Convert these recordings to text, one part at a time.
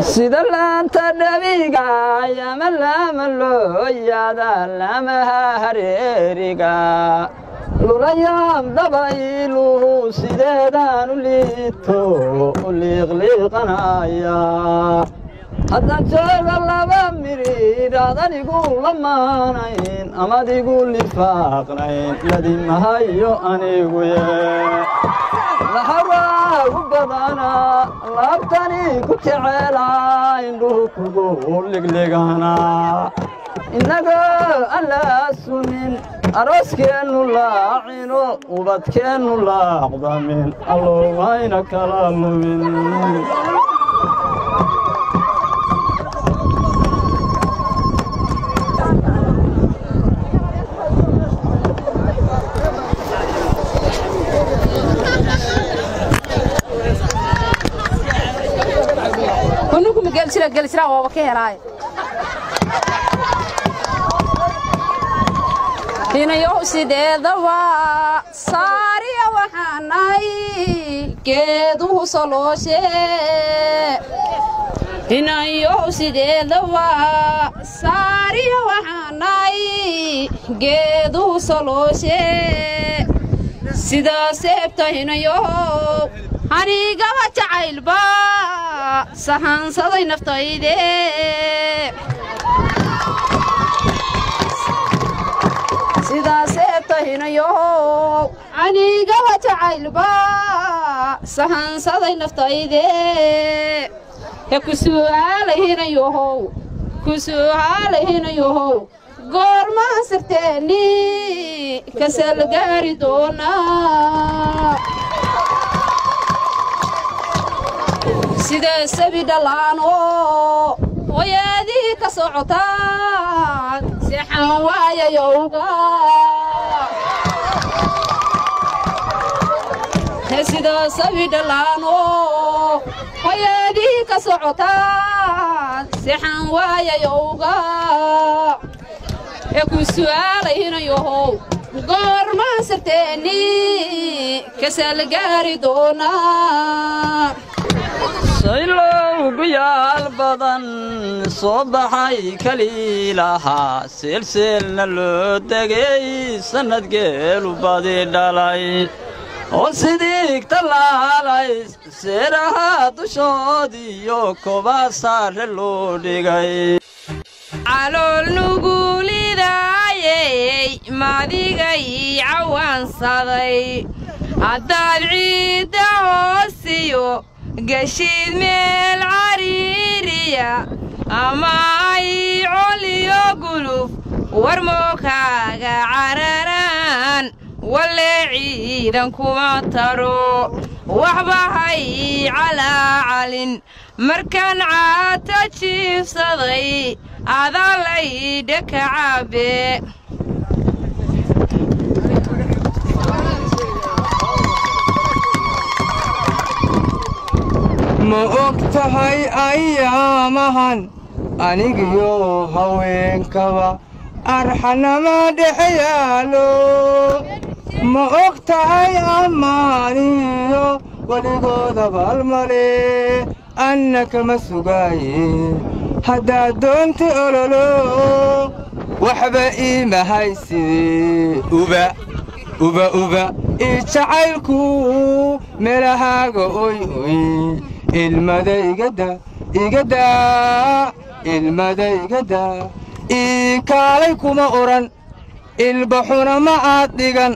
سيدلان تنبيغا يا ملاملو يا دلامها هريريغا لوريام دبايلو سيدان ليتو ليغليقنايا haddaan jooga laba miriir aadan igu lamaanayn amaad igu lifaaqnayn ladimahayo anigu lahawaa u badana laabtani ku jeceelaa indhuhu kugu ligligana innagoo aan la sumin arooskeennu laacino ubadkeennu laaqdamin allowayna kala lumin قال شراء وكهراي هنا يوسد دوا صاري وحناي كدو صلوشة هنا يوسد دوا صاري وحناي كدو صلوشة سيدا سبتا هنا يو هني قوات عيلبا سهان صدي نفتايدي سيدا سيبتا هنا يو عني قوات عيلبا سهان صدي نفتايدي يكسو علي هنا يو كسو علي هنا يو قور ما سرتني كسل قاري دونا سيدا سبي دلانو ويادي كسعطان سيحان وايا يوغا سيدا سبي دلانو ويادي كسعطان سيحان وايا يوغا يكو سؤالي هنا يوهو قور ما سرتني كسل قاري دونا saylow guyaal badan soo baxay kaliilaha silsilna loo degay sanad geelu badi dhalay oo sidii talaalay seeraha dushoodiyo kobasaare loo dhigay calool nugulidaayey madigay cawaansaday haddaad ciidda hoosiyo قشيد ميل عريريا أما أي علي قلوب ورموكا عرران ولا عيدا كواترو وحبهاي على علن مركان عاتشيف صدي هذا ليدك عابي ma ogtahay ayaamahan anigiyo haweenkaba arxanama dhexyaalo ma ogtahay ammaaniyo weligooda balmale annaka ma sugaaye haddaad doonta ololo waxba iima hayside uba ii jacaylku meelahaaga oy ilmada igada ii kaalay kuma oran ilbaxuna ma aad dhigan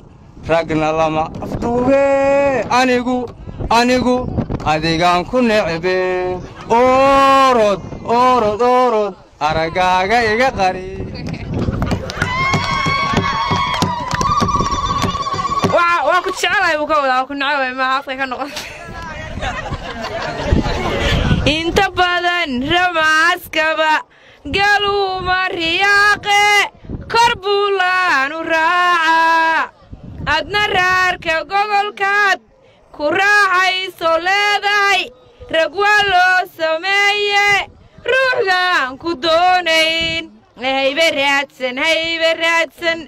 ragna lama afduube anigu adigaan ku necbe orod aragaaga iga qari waa ku jecelahay uu ka wadaa ku nacay ma afka ka noqon inta badan ramaaskaba galuma riyaaqe korbuulaanu raaca adna raarka gogolkaad ku raacayso leedahay rag waa loo sameeye ruuxdaan ku doonayn haybe raadsan